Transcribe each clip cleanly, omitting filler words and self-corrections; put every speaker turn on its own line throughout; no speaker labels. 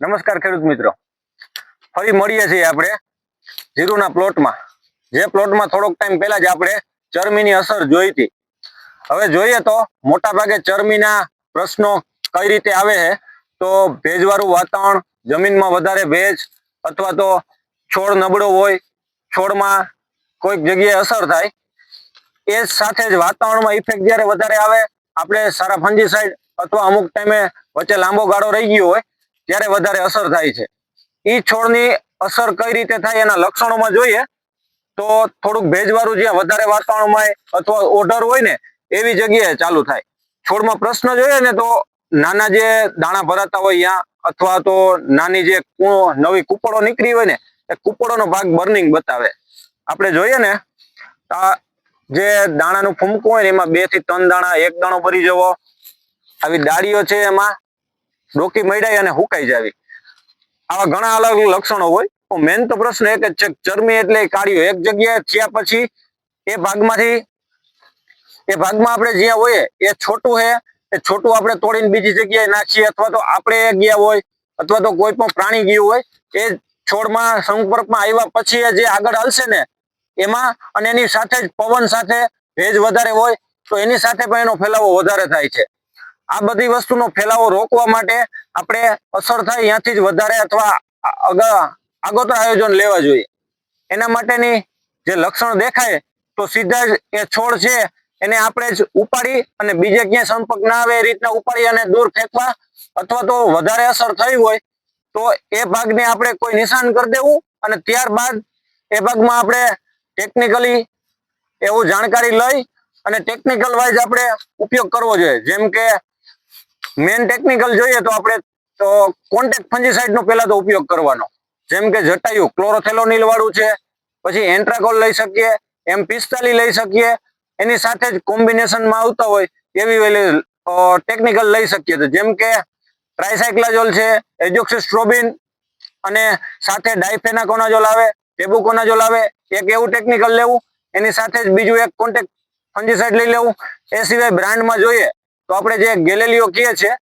નમસ્કાર ખેડૂત મિત્રો, ફરી મળીએ છીએ આપણે જીરુના પ્લોટમાં. જે પ્લોટમાં થોડોક ટાઈમ પહેલા જ આપણે ચરમીની અસર જોઈ હતી. હવે જોઈએ તો મોટા ભાગે ચરમીના પ્રશ્નો કઈ રીતે આવે છે. તો ભેજવાળું વાતાવરણ, જમીનમાં વધારે ભેજ, અથવા તો છોડ નબળો હોય, છોડમાં કોઈક જગ્યાએ અસર થાય, એ સાથે જ વાતાવરણમાં ઇફેક્ટ જ્યારે વધારે આવે, આપણે સારા ફંજીસાઇડ અથવા અમુક ટાઈમે વચ્ચે લાંબો ગાળો રહી ગયો હોય ત્યારે વધારે અસર થાય છે. એ છોડની અસર કઈ રીતે થાય એના લક્ષણોમાં જોઈએ તો થોડુંક ભેજવાળું જ્યાં વધારે વાતાવરણમાં અથવા ઓઢર હોય ને એવી જગ્યાએ ચાલુ થાય. છોડમાં પ્રશ્ન જોઈએ ને તો નાના જે દાણા ભરાતા હોય ત્યાં, અથવા તો નાની જે નવી કૂપળો નીકળી હોય ને એ કૂપળોનો ભાગ બર્નિંગ બતાવે. આપણે જોઈએ ને આ જે દાણાનું ફૂમકું હોય ને એમાં 2 થી 3 દાણા, એક દાણો ભરી જવો, આવી ડાળીઓ છે એમાં ડોકી મૈડાઈ અને હુકાઈ જાવી, આવા ઘણા અલગ અલગ લક્ષણો હોય. તો મેન તો પ્રશ્ન એક જ છે, ચરમી એટલે કાળીઓ એક જગ્યાએ થયા પછી એ ભાગમાં આપણે જ્યાં હોઈએ એ છોટું છે, એ છોટું આપણે તોડીને બીજી જગ્યાએ નાખીએ, અથવા તો આપણે ગયા હોય, અથવા તો કોઈ પણ પ્રાણી ગયું હોય, એ છોડમાં સંપર્કમાં આવ્યા પછી જે આગળ હાલશે ને એમાં, અને એની સાથે જ પવન સાથે ભેજ વધારે હોય તો એની સાથે પણ એનો ફેલાવો વધારે થાય છે. આ બધી વસ્તુનો ફેલાવો રોકવા માટે આપણે અસર થાય ત્યાંથી જ વધારે અથવા આગોતરા આયોજન લેવા જોઈએ. એના માટેની જે લક્ષણ દેખાય તો સીધા જ એ છોડ છે એને આપણે જ ઉપાડી અને બીજે ક્યાંય સંપર્ક ના આવે એ રીતના ઉપાડી અને દૂર ફેંકવા, અથવા તો વધારે અસર થઈ હોય તો એ ભાગને આપણે કોઈ નિશાન કરી દેવું, અને ત્યારબાદ એ ભાગમાં આપણે ટેકનિકલી એવું જાણકારી લઈ અને ટેકનિકલ વાઇઝ આપણે ઉપયોગ કરવો જોઈએ. જેમ કે મેન ટેકનિકલ જોઈએ તો આપણે તો કોન્ટેક્ટ ફંજીસાઇડ નો પહેલા તો ઉપયોગ કરવાનો. જેમ કે જટાયુ ક્લોરોથેલોનિલ વાળું છે, પછી એન્ટ્રાકોલ લઈ શકીએ, M45 લઈ શકીએ, એની સાથે જ કોમ્બિનેશનમાં આવતા હોય એવી ટેકનિકલ લઈ શકીએ. તો જેમ કે ટ્રાયસાઇક્લાઝોલ છે, એઝોક્સિસ્ટ્રોબિન, અને સાથે ડાયફેનાકોનાઝોલ આવે, ટેબુકોનાઝોલ આવે, એક એવું ટેકનિકલ લેવું. એની સાથે જ બીજું એક કોન્ટેક્ટ ફંજીસાઇડ લઈ લેવું. એ સિવાય બ્રાન્ડમાં જોઈએ તો આપણે જે ગેલેલિયો કહીએ છીએ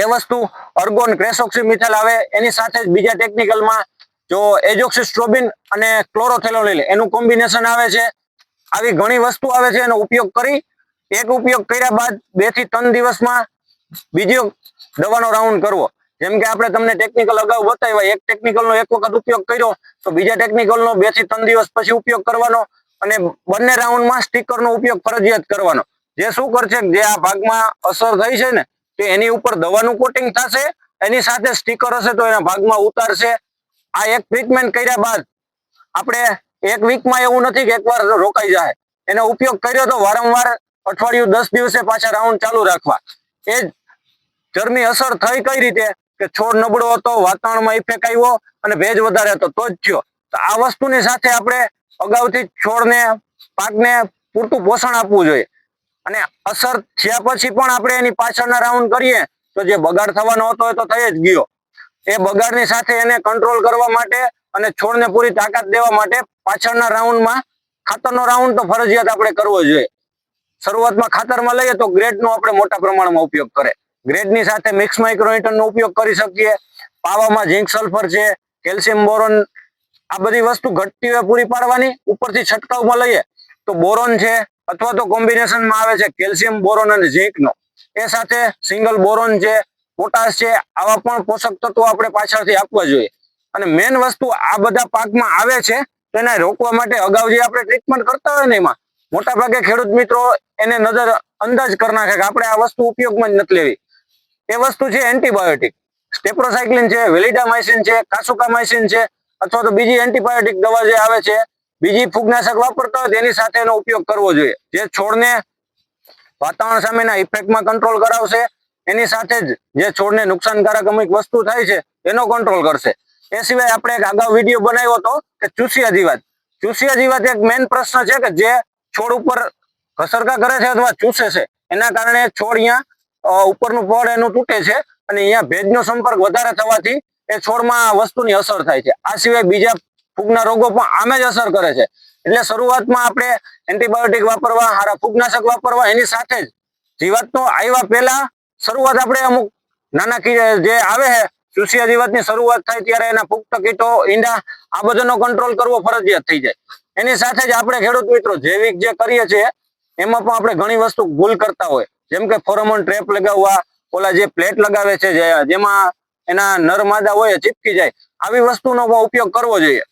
એ વસ્તુ અર્ગોન ક્રેસોક્સીમિથાઇલ આવે, એની સાથે જ બીજા ટેકનિકલમાં જો એઝોક્સિસ્ટ્રોબિન અને ક્લોરોથેલોનિલ એનું કોમ્બિનેશન આવે છે. આવી ઘણી વસ્તુ આવે છે, એનો ઉપયોગ કરી એક ઉપયોગ કર્યા બાદ 2 થી 3 દિવસમાં બીજો દવાનો રાઉન્ડ કરવો. જેમ કે આપણે તમને ટેકનિકલ અગાઉ બતાવ્યા, એક ટેકનિકલનો એક વખત ઉપયોગ કર્યો તો બીજા ટેકનિકલનો 2 થી 3 દિવસ પછી ઉપયોગ કરવાનો, અને બંને રાઉન્ડમાં સ્ટીકરનો ઉપયોગ ફરજિયાત કરવાનો. જે શું કરશે, જે આ ભાગમાં અસર થઈ છે ને તો એની ઉપર દવાનું કોટિંગ થશે, એની સાથે સ્ટીકર હશે તો એના ભાગમાં ઉતારશે. આ એક ટ્રીટમેન્ટ કર્યા બાદ આપણે એક વીકમાં એવું નથી કે એકવાર રોકાઈ જાય, એનો ઉપયોગ કર્યો તો વારંવાર અઠવાડિયું 10 દિવસે પાછા રાઉન્ડ ચાલુ રાખવા. એ ચરમી અસર થઈ કઈ રીતે કે છોડ નબળો હતો, વાતાવરણમાં ઇફેક્ટ આવ્યો અને ભેજ વધારે હતો તો જ થયો. તો આ વસ્તુની સાથે આપણે અગાઉથી છોડને, પાકને પૂરતું પોષણ આપવું જોઈએ. અને અસર થયા પછી પણ આપણે એની પાછળના રાઉન્ડ કરીએ તો જે બગાડ થવાનો હતો એ તો થઈ જ ગયો. એ બગાડની સાથે એને કંટ્રોલ કરવા માટે અને છોડને પૂરી તાકાત દેવા માટે પાછળના રાઉન્ડમાં ખાતરનો રાઉન્ડ તો ફરજિયાત આપણે કરવો જોઈએ. શરૂઆતમાં ખાતરમાં લઈએ તો ગ્રેડનો આપણે મોટા પ્રમાણમાં ઉપયોગ કરે. ગ્રેડની સાથે મિક્સ માઇક્રોન્યુટ્રનનો ઉપયોગ કરી શકીએ. પાવામાં ઝીંક સલ્ફર છે, કેલ્શિયમ બોરોન, આ બધી વસ્તુ ઘટતી પૂરી પાડવાની. ઉપરથી છંટકાવમાં લઈએ તો બોરોન છે, અથવા તો કોમ્બિનેશનમાં આવે છે કેલ્શિયમ, બોરોન અને ઝીંકનો. એ સાથે સિંગલ બોરોન છે, પોટાશ છે, આવા પણ પોષક તત્વો આપણે પાછળથી આપવા જોઈએ. અને મેન વસ્તુ આ બધા પાકમાં આવે છે તો એને રોકવા માટે અગાઉ જે આપણે ટ્રીટમેન્ટ કરતા હોય ને એમાં મોટા ભાગે ખેડૂત મિત્રો એને નજર અંદાજ કરી નાખે કે આપણે આ વસ્તુ ઉપયોગમાં જ નથી લેવી. એ વસ્તુ છે એન્ટીબાયોટિક. સ્ટેપ્રોસાઇક્લિન છે, વેલિડામાઇસિન છે, કાસુકામાઇસિન છે, અથવા તો બીજી એન્ટીબાયોટિક દવા જે આવે છે, બીજી ફૂગનાશક વાપરતા હોય તેની સાથે એનો ઉપયોગ કરવો જોઈએ, જે છોડને વાતાવરણ સામેના ઇફેક્ટમાં કંટ્રોલ કરાવશે. એની સાથે જ જે છોડને નુકસાનકારક અમુક વસ્તુ થાય છે એનો કંટ્રોલ કરશે. એ સિવાય આપણે એક અગાઉ વિડીયો બનાવ્યો હતો કે ચૂસિયા જીવાત. ચૂસિયા જીવાત એક મેઇન પ્રશ્ન છે કે જે છોડ ઉપર ઘસરકા કરે છે અથવા ચૂસે છે, એના કારણે છોડ અહીંયા ઉપરનું પડ એનું તૂટે છે, અને અહીંયા ભેજનો સંપર્ક વધારે થવાથી એ છોડમાં આ વસ્તુની અસર થાય છે. આ સિવાય બીજા ફૂગના રોગો પણ આમે જ અસર કરે છે. એટલે શરૂઆતમાં આપણે એન્ટીબાયોટિક વાપરવા, હારા ફૂગનાશક વાપરવા, એની સાથે જ જીવાતનો આવ્યા પહેલા શરૂઆત આપણે અમુક નાના જે આવે છે ચૂસિયા જીવાતની શરૂઆત થાય ત્યારે એના પુખ્ત કીટો, ઈંડા આ બધાનો કંટ્રોલ કરવો ફરજિયાત થઈ જાય. એની સાથે જ આપણે ખેડૂત મિત્રો જૈવિક જે કરીએ છીએ એમાં પણ આપણે ઘણી વસ્તુ ભૂલ કરતા હોય, જેમ કે ફોરમોન ટ્રેપ લગાવવા, ઓલા જે પ્લેટ લગાવે છે જેમાં એના નર માદા હોય ચીપકી જાય, આવી વસ્તુનો ઉપયોગ કરવો જોઈએ.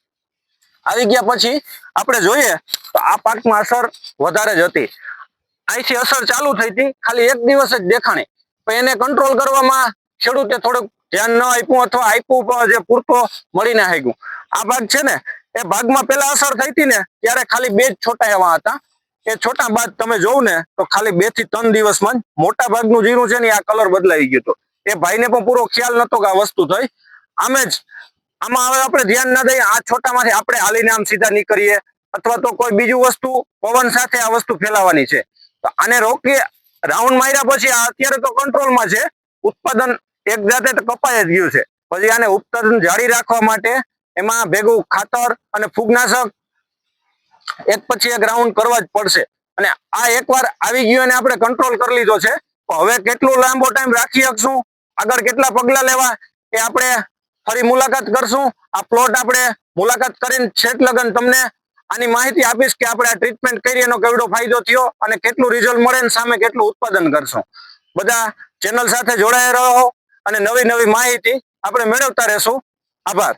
આવી ગયા પછી આપણે જોઈએ તો આ પાકમાં અસર વધારે જ હતી. અહીંથી અસર ચાલુ થઈ હતી, ખાલી એક દિવસ જ દેખાણી, પણ એને કંટ્રોલ કરવામાં ખેડૂતે થોડુંક ધ્યાન ન આપ્યું અથવા આપ્યું પણ જે પૂરતો મળી ના શક્યું. આ ભાગ છે ને એ ભાગમાં પેલા અસર થઈ હતી ને ત્યારે ખાલી 2 જ છોટા એવા હતા. એ છોટા બાદ તમે જોવ ને તો ખાલી 2 થી 3 દિવસમાં જ મોટા ભાગનું જીરું છે ને આ કલર બદલાઈ ગયો હતો. એ ભાઈને પણ પૂરો ખ્યાલ નતો કે આ વસ્તુ થઈ. આમે જ આમાં હવે આપણે ધ્યાન ના દઈએ, આ છોટામાંથી આપણે હાલીને આમ સીધા નીકળીએ અથવા તો કોઈ બીજું વસ્તુ પવન સાથે આ વસ્તુ ફેલાવાની છે, તો આને રોકીએ. રાઉન્ડ માર્યા પછી આ અત્યારે તો કંટ્રોલમાં છે, ઉત્પાદન એક જાતે તો કપાઈ જ ગયું છે. પછી આને ઉત્પાદન જાળી રાખવા માટે એમાં ભેગું ખાતર અને ફૂગનાશક એક પછી એક રાઉન્ડ કરવા જ પડશે. અને આ એકવાર આવી ગયું અને આપણે કંટ્રોલ કરી લીધો છે, તો હવે કેટલો લાંબો ટાઈમ રાખી શકશું, આગળ કેટલા પગલા લેવા એ આપણે ફરી મુલાકાત કરશું. આ પ્લોટ આપણે મુલાકાત કરીને છેક લગન તમને આની માહિતી આપીશ કે આપણે આ ટ્રીટમેન્ટ કરી એનો કેવડો ફાયદો થયો અને કેટલું રિઝલ્ટ મળે ને સામે કેટલું ઉત્પાદન કરશું. બધા ચેનલ સાથે જોડાયા રહો અને નવી નવી માહિતી આપણે મેળવતા રહેશું. આભાર.